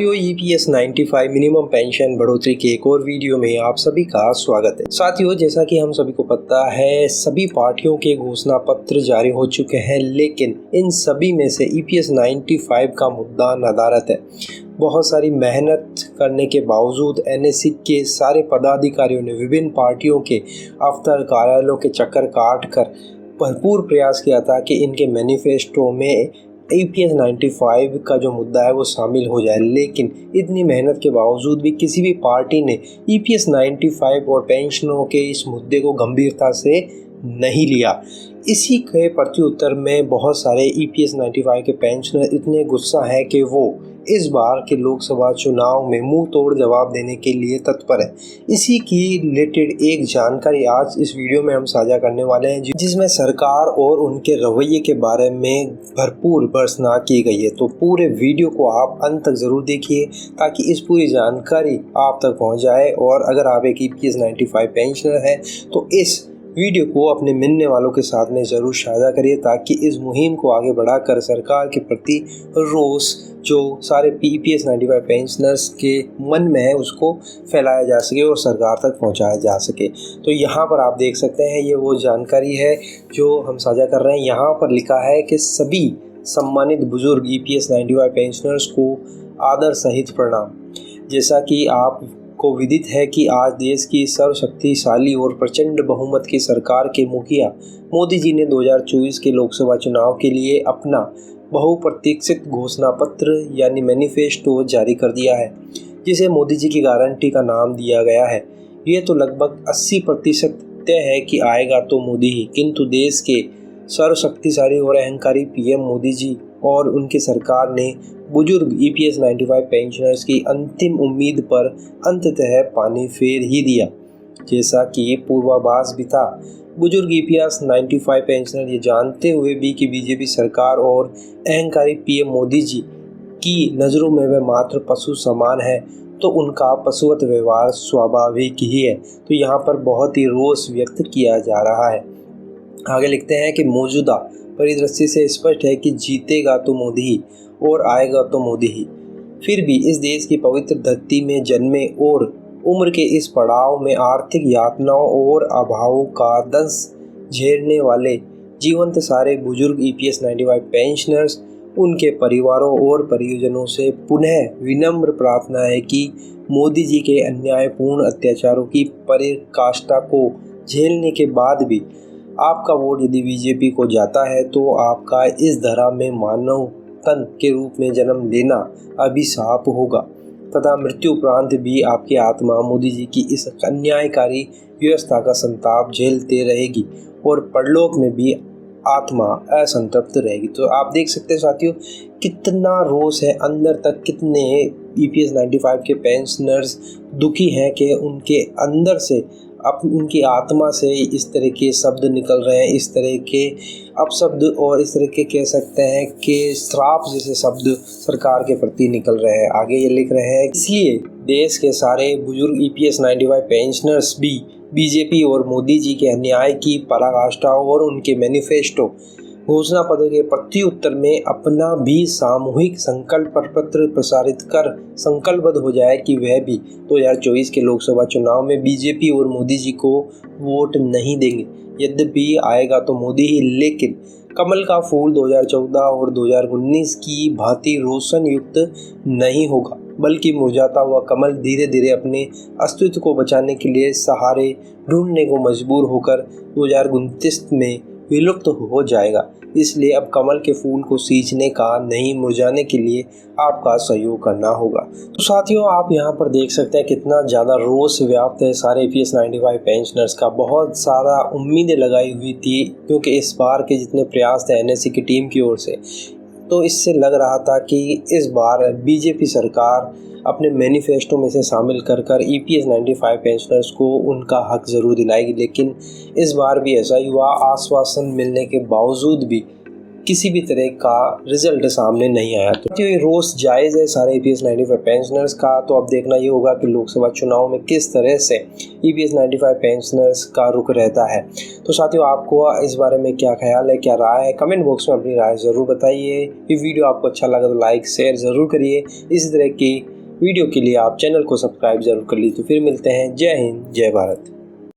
साथियों, EPS 95 minimum pension बढ़ोतरी के एक और वीडियो में आप सभी का स्वागत है। साथियों, जैसा कि हम सभी को पता है, सभी पार्टियों के घोषणा पत्र जारी हो चुके हैं, लेकिन इन सभी में से ईपीएस 95 का मुद्दा नदारद है। बहुत सारी मेहनत करने के बावजूद एनएससी के सारे पदाधिकारियों ने विभिन्न पार्टियों के अफसर कार्यालयों के चक्कर काट कर भरपूर प्रयास किया था कि इनके मैनिफेस्टो में ईपीएस 95 का जो मुद्दा है वो शामिल हो जाए, लेकिन इतनी मेहनत के बावजूद भी किसी भी पार्टी ने ईपीएस 95 और पेंशनों के इस मुद्दे को गंभीरता से नहीं लिया। इसी के प्रत्युत्तर में बहुत सारे ईपीएस 95 के पेंशनर इतने गुस्सा हैं कि वो इस बार के लोकसभा चुनाव में मुंह तोड़ जवाब देने के लिए तत्पर है। इसी की रिलेटेड एक जानकारी आज इस वीडियो में हम साझा करने वाले हैं, जिसमें सरकार और उनके रवैये के बारे में भरपूर भर्त्सना की गई है। तो पूरे वीडियो को आप अंत तक ज़रूर देखिए ताकि इस पूरी जानकारी आप तक पहुंच जाए। और अगर आप एक ईपीएस 95 पेंशनर हैं तो इस वीडियो को अपने मिलने वालों के साथ में ज़रूर साझा करिए, ताकि इस मुहिम को आगे बढ़ाकर सरकार के प्रति रोष जो सारे ईपीएस 95 पेंशनर्स के मन में है उसको फैलाया जा सके और सरकार तक पहुंचाया जा सके। तो यहाँ पर आप देख सकते हैं, ये वो जानकारी है जो हम साझा कर रहे हैं। यहाँ पर लिखा है कि सभी सम्मानित बुजुर्ग ईपीएस 95 पेंशनर्स को आदर सहित प्रणाम। जैसा कि आप को विदित है कि आज देश की सर्वशक्तिशाली और प्रचंड बहुमत की सरकार के मुखिया मोदी जी ने 2024 के लोकसभा चुनाव के लिए अपना बहुप्रतीक्षित घोषणा पत्र यानी मैनिफेस्टो जारी कर दिया है, जिसे मोदी जी की गारंटी का नाम दिया गया है। ये तो लगभग 80% तय है कि आएगा तो मोदी ही, किंतु देश के सर्वशक्तिशाली और अहंकारी पीएम मोदी जी और उनकी सरकार ने बुजुर्ग ईपीएस 95 पेंशनर्स की अंतिम उम्मीद पर अंततः पानी फेर ही दिया। जैसा कि पूर्वाभास भी था, बुजुर्ग ईपीएस 95 पेंशनर ये जानते हुए भी कि बीजेपी सरकार और अहंकारी पीएम मोदी जी की नज़रों में वे मात्र पशु समान है, तो उनका पशुवत व्यवहार स्वाभाविक ही है। तो यहाँ पर बहुत ही रोष व्यक्त किया जा रहा है। आगे लिखते हैं कि मौजूदा परिदृश्य से स्पष्ट है कि जीतेगा तो मोदी ही और आएगा तो मोदी ही। फिर भी इस देश की पवित्र धरती में जन्मे और उम्र के इस पड़ाव में आर्थिक यातनाओं और अभावों का दंश झेलने वाले जीवंत सारे बुजुर्ग ईपीएस 95 पेंशनर्स, उनके परिवारों और परिजनों से पुनः विनम्र प्रार्थना है कि मोदी जी के अन्यायपूर्ण अत्याचारों की पराकाष्ठा को झेलने के बाद भी आपका वोट यदि बीजेपी को जाता है तो आपका इस धरा में मानव तन के रूप में जन्म लेना अभिशाप होगा तथा मृत्यु उपरांत भी आपकी आत्मा मोदी जी की इस अन्यायकारी व्यवस्था का संताप झेलते रहेगी और परलोक में भी आत्मा असंतृप्त रहेगी। तो आप देख सकते हैं साथियों, कितना रोष है अंदर तक, कितने ईपीएस 95 के पेंशनर्स दुखी हैं कि उनके अंदर से उनकी आत्मा से इस तरह के शब्द निकल रहे हैं, इस तरह के अपशब्द और इस तरह के कह सकते हैं कि श्राप जैसे शब्द सरकार के प्रति निकल रहे हैं। आगे ये लिख रहे हैं, इसलिए देश के सारे बुजुर्ग ईपीएस 95 पेंशनर्स भी बीजेपी और मोदी जी के अन्याय की पराकाष्ठा और उनके मैनिफेस्टो घोषणा पत्र के प्रत्युत्तर में अपना भी सामूहिक संकल्प पत्र प्रसारित कर संकल्पबद्ध हो जाए कि वह भी 2024 के लोकसभा चुनाव में बीजेपी और मोदी जी को वोट नहीं देंगे। यद्यपि आएगा तो मोदी ही, लेकिन कमल का फूल 2014 और 2019 की भांति रोशन युक्त नहीं होगा, बल्कि मुरझाता हुआ कमल धीरे धीरे अपने अस्तित्व को बचाने के लिए सहारे ढूंढने को मजबूर होकर 2029 में विलुप्त हो जाएगा। इसलिए अब कमल के फूल को सींचने का नहीं, मुरझाने के लिए आपका सहयोग करना होगा। तो साथियों, आप यहाँ पर देख सकते हैं कितना ज़्यादा रोष व्याप्त है सारे ईपीएस 95 पेंशनर्स का। बहुत सारा उम्मीदें लगाई हुई थी, क्योंकि इस बार के जितने प्रयास थे एनएससी की टीम की ओर से, तो इससे लग रहा था कि इस बार बीजेपी सरकार अपने मैनिफेस्टो में से शामिल कर ईपीएस 95 पेंशनर्स को उनका हक ज़रूर दिलाएगी, लेकिन इस बार भी ऐसा ही हुआ। आश्वासन मिलने के बावजूद भी किसी भी तरह का रिजल्ट सामने नहीं आया। तो ये रोष जायज़ है सारे ईपीएस 95 पेंशनर्स का। तो अब देखना ये होगा कि लोकसभा चुनाव में किस तरह से ईपीएस 95 पेंशनर्स का रुख रहता है। तो तो साथियों, आपको इस बारे में क्या ख्याल है, क्या राय है, कमेंट बॉक्स में अपनी राय ज़रूर बताइए। ये वीडियो आपको अच्छा लगा तो लाइक शेयर ज़रूर करिए। इसी तरह की वीडियो के लिए आप चैनल को सब्सक्राइब ज़रूर कर लीजिए। तो फिर मिलते हैं। जय हिंद, जय भारत।